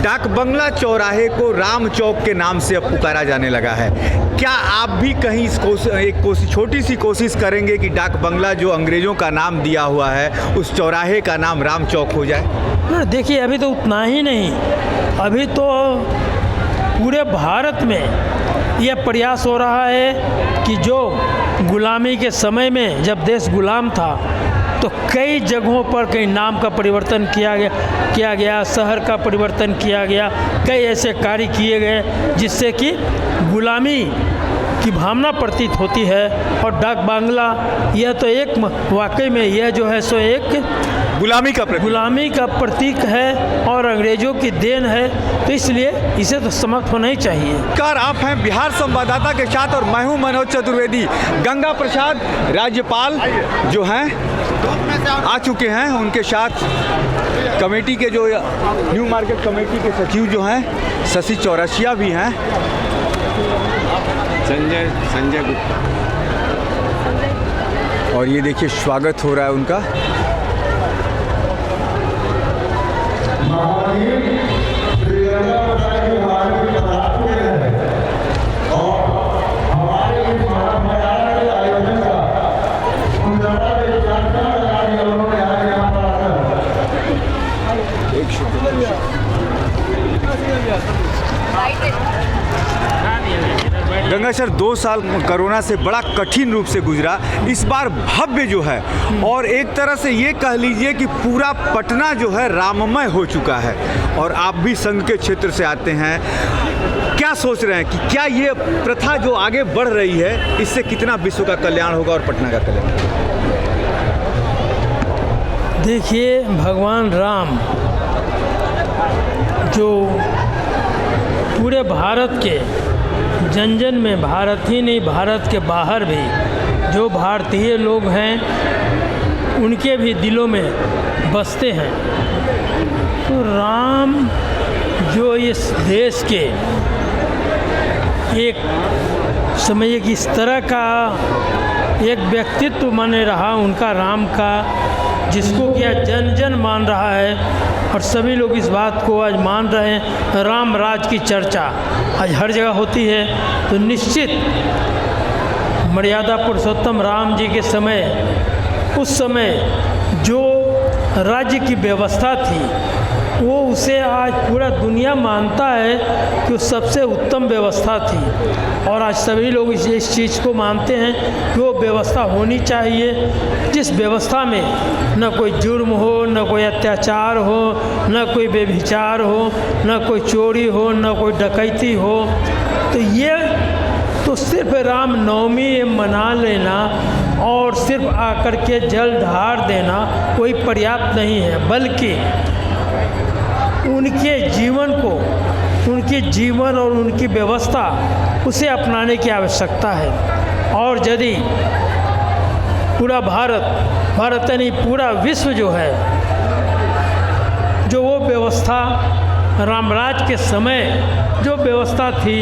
डाक बंगला चौराहे को राम चौक के नाम से अब पुकारा जाने लगा है। क्या आप भी कहीं छोटी सी कोशिश करेंगे कि डाक बंगला जो अंग्रेज़ों का नाम दिया हुआ है उस चौराहे का नाम राम चौक हो जाए? ना देखिए, अभी तो उतना ही नहीं, अभी तो पूरे भारत में यह प्रयास हो रहा है कि जो गुलामी के समय में जब देश गुलाम था तो कई जगहों पर कई नाम का परिवर्तन किया गया, शहर का परिवर्तन किया गया, कई ऐसे कार्य किए गए जिससे कि गुलामी की भावना प्रतीत होती है। और डाक बांग्ला यह तो एक वाकई में यह जो है सो एक गुलामी का प्रतीक है और अंग्रेज़ों की देन है, तो इसलिए इसे तो समाप्त होना ही चाहिए। कार आप हैं बिहार संवाददाता के साथ और मैं हूं मनोज चतुर्वेदी। गंगा प्रसाद राज्यपाल जो हैं आ चुके हैं, उनके साथ कमेटी के जो न्यू मार्केट कमेटी के सचिव जो हैं शशि चौरसिया भी हैं, संजय गुप्ता, और ये देखिए स्वागत हो रहा है उनका। गंगा सर, 2 साल कोरोना से बड़ा कठिन रूप से गुजरा, इस बार भव्य जो है और एक तरह से ये कह लीजिए कि पूरा पटना जो है राममय हो चुका है, और आप भी संघ के क्षेत्र से आते हैं, क्या सोच रहे हैं कि क्या ये प्रथा जो आगे बढ़ रही है इससे कितना विश्व का कल्याण होगा और पटना का कल्याण? देखिए, भगवान राम जो पूरे भारत के जन जन में, भारत ही नहीं भारत के बाहर भी जो भारतीय लोग हैं उनके भी दिलों में बसते हैं, तो राम जो इस देश के एक समझिए कि इस तरह का एक व्यक्तित्व माने रहा उनका, राम का, जिसको क्या जन जन मान रहा है और सभी लोग इस बात को आज मान रहे हैं। राम राज की चर्चा आज हर जगह होती है, तो निश्चित मर्यादा पुरुषोत्तम राम जी के समय, उस समय जो राज्य की व्यवस्था थी वो उसे आज पूरा दुनिया मानता है कि वो सबसे उत्तम व्यवस्था थी, और आज सभी लोग इस चीज़ को मानते हैं कि वो व्यवस्था होनी चाहिए जिस व्यवस्था में न कोई जुर्म हो, न कोई अत्याचार हो, न कोई व्यभिचार हो, न कोई चोरी हो, न कोई डकैती हो। तो ये तो सिर्फ राम नवमी मना लेना और सिर्फ आकर के जल ढार देना कोई पर्याप्त नहीं है, बल्कि उनके जीवन को, उनके जीवन और उनकी व्यवस्था उसे अपनाने की आवश्यकता है। और यदि पूरा भारत यानी पूरा विश्व जो है, जो वो व्यवस्था रामराज के समय जो व्यवस्था थी,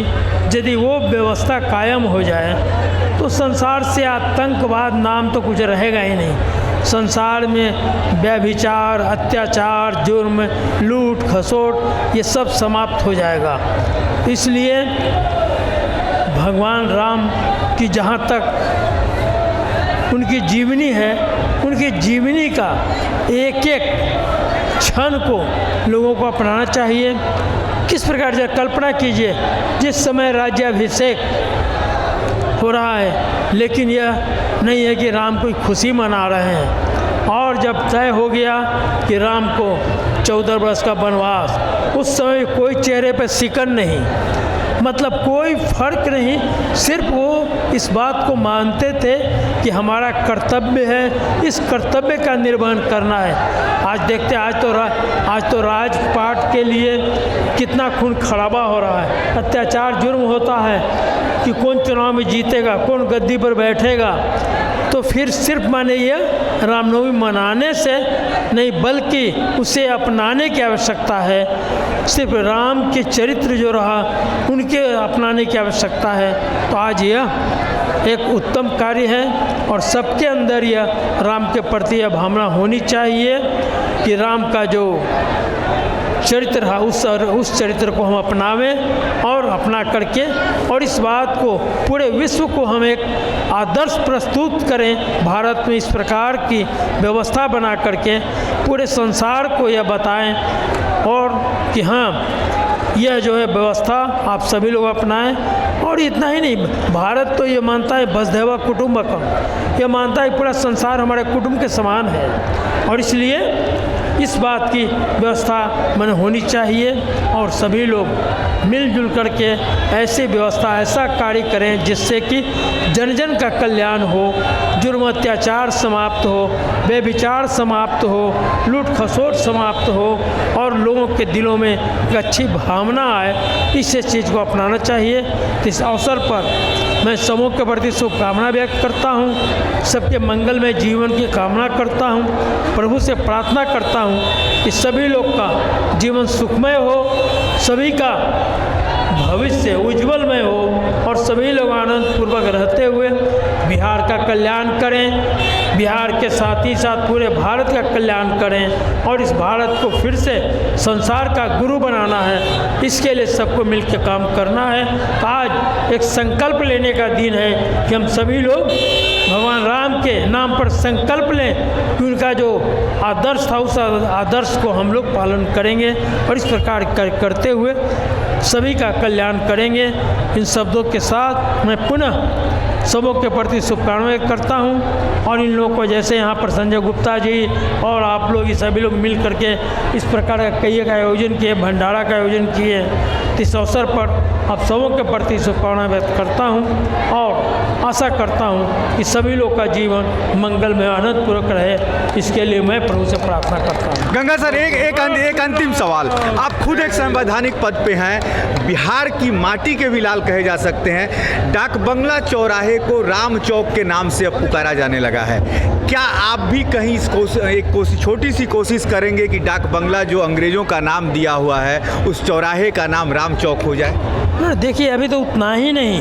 यदि वो व्यवस्था कायम हो जाए तो संसार से आतंकवाद नाम तो कुछ रहेगा ही नहीं। संसार में व्यभिचार, अत्याचार, जुर्म, लूट खसोट ये सब समाप्त हो जाएगा। इसलिए भगवान राम की जहाँ तक उनकी जीवनी है, उनकी जीवनी का एक एक क्षण को लोगों को अपनाना चाहिए। किस प्रकार से कल्पना कीजिए, जिस समय राज्याभिषेक हो रहा है, लेकिन यह नहीं है कि राम कोई खुशी मना रहे हैं, और जब तय हो गया कि राम को 14 वर्ष का वनवास, उस समय कोई चेहरे पर सिकन नहीं, मतलब कोई फर्क नहीं, सिर्फ वो इस बात को मानते थे कि हमारा कर्तव्य है, इस कर्तव्य का निर्वहन करना है। आज देखते हैं, आज तो राजपाट के लिए कितना खून खराबा हो रहा है, अत्याचार जुर्म होता है कि कौन चुनाव में जीतेगा, कौन गद्दी पर बैठेगा। तो फिर सिर्फ माने ये रामनवमी मनाने से नहीं, बल्कि उसे अपनाने की आवश्यकता है। सिर्फ राम के चरित्र जो रहा उनके अपनाने की आवश्यकता है। तो आज यह एक उत्तम कार्य है और सबके अंदर यह राम के प्रति यह भावना होनी चाहिए कि राम का जो चरित्र है उस चरित्र को हम अपनावें और अपना करके और इस बात को पूरे विश्व को हम एक आदर्श प्रस्तुत करें। भारत में इस प्रकार की व्यवस्था बना करके पूरे संसार को यह बताएं और कि हाँ, यह जो है व्यवस्था आप सभी लोग अपनाएं। और इतना ही नहीं, भारत तो ये मानता है वसुधैव कुटुंबकम, ये मानता है पूरा संसार हमारे कुटुंब के समान है और इसलिए इस बात की व्यवस्था मन होनी चाहिए और सभी लोग मिलजुल करके ऐसी व्यवस्था, ऐसा कार्य करें जिससे कि जन जन का कल्याण हो, जुर्म अत्याचार समाप्त हो, बेविचार समाप्त हो, लूट खसोट समाप्त हो और लोगों के दिलों में एक अच्छी भावना आए। इस चीज़ को अपनाना चाहिए। इस अवसर पर मैं समूह के प्रति शुभकामना व्यक्त करता हूँ, सबके मंगलमय जीवन की कामना करता हूँ, प्रभु से प्रार्थना करता हूँ कि सभी लोग का जीवन सुखमय हो, सभी का भविष्य उज्जवलमय हो और सभी लोग आनंद पूर्वक रहते हुए बिहार का कल्याण करें, बिहार के साथ ही साथ पूरे भारत का कल्याण करें और इस भारत को फिर से संसार का गुरु बनाना है। इसके लिए सबको मिलकर काम करना है। आज एक संकल्प लेने का दिन है कि हम सभी लोग भगवान राम के नाम पर संकल्प लें कि उनका जो आदर्श था उस आदर्श को हम लोग पालन करेंगे और इस प्रकार करते हुए सभी का कल्याण करेंगे। इन शब्दों के साथ मैं पुनः सबों के प्रति शुभकामनाएं करता हूं और इन लोगों को जैसे यहाँ पर संजय गुप्ता जी और आप लोग ये सभी लोग मिल करके इस प्रकार का कई का आयोजन किए, भंडारा का आयोजन किए, इस अवसर पर आप सबों के प्रति शुभकामनाएं व्यक्त करता हूं और आशा करता हूं कि सभी लोग का जीवन मंगलमय आनंदपूर्वक रहे। इसके लिए मैं प्रभु से प्रार्थना करता हूं। गंगा सर, एक अंतिम सवाल। आप खुद एक संवैधानिक पद पे हैं, बिहार की माटी के भी लाल कहे जा सकते हैं। डाक बंगला चौराहे को राम चौक के नाम से अब पुकारा जाने लगा है। क्या आप भी कहीं एक छोटी सी कोशिश करेंगे कि डाक बंगला जो अंग्रेज़ों का नाम दिया हुआ है उस चौराहे का नाम राम चौक हो जाए? देखिए, अभी तो उतना ही नहीं,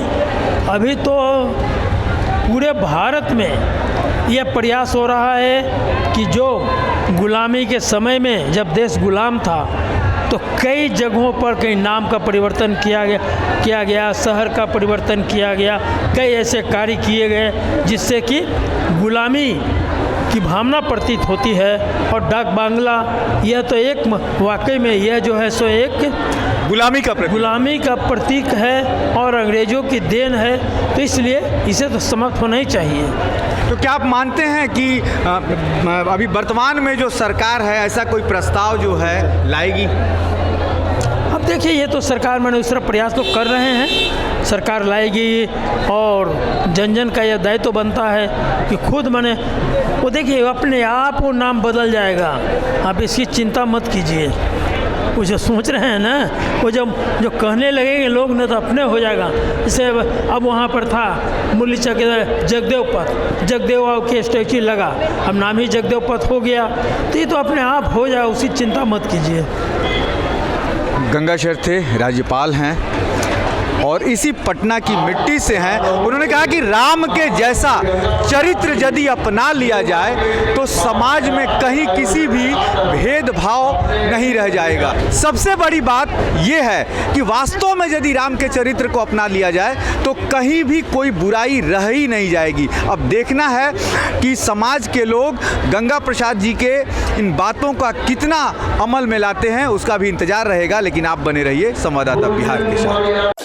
अभी तो पूरे भारत में यह प्रयास हो रहा है कि जो गुलामी के समय में जब देश गुलाम था तो कई जगहों पर कई नाम का परिवर्तन किया गया, शहर का परिवर्तन किया गया, कई ऐसे कार्य किए गए जिससे कि गुलामी की भावना प्रतीत होती है। और डाक बांग्ला यह तो एक वाकई में यह जो है सो एक गुलामी का प्रतीक है और अंग्रेज़ों की देन है, तो इसलिए इसे तो समाप्त होना ही चाहिए। तो क्या आप मानते हैं कि अभी वर्तमान में जो सरकार है ऐसा कोई प्रस्ताव जो है लाएगी? अब देखिए, ये तो सरकार मैंने दूसरा प्रयास तो कर रहे हैं, सरकार लाएगी और जन जन का यह दायित्व तो बनता है कि खुद मैंने वो देखिए अपने आप वो नाम बदल जाएगा, आप इसकी चिंता मत कीजिए। वो जो सोच रहे हैं ना, वो जो कहने लगेंगे लोग ना तो अपने हो जाएगा। जैसे अब वहाँ पर था मुरली चौक जगदेव पथ, जगदेव के स्टैचू लगा, अब नाम ही जगदेव पथ हो गया, तो ये तो अपने आप हो जाएगा, उसकी चिंता मत कीजिए। गंगा शर थे, राज्यपाल हैं और इसी पटना की मिट्टी से हैं। उन्होंने कहा कि राम के जैसा चरित्र यदि अपना लिया जाए तो समाज में कहीं किसी भी भेदभाव नहीं रह जाएगा। सबसे बड़ी बात यह है कि वास्तव में यदि राम के चरित्र को अपना लिया जाए तो कहीं भी कोई बुराई रह ही नहीं जाएगी। अब देखना है कि समाज के लोग गंगा प्रसाद जी के इन बातों का कितना अमल में लाते हैं, उसका भी इंतजार रहेगा। लेकिन आप बने रहिए संवाददाता बिहार के साथ।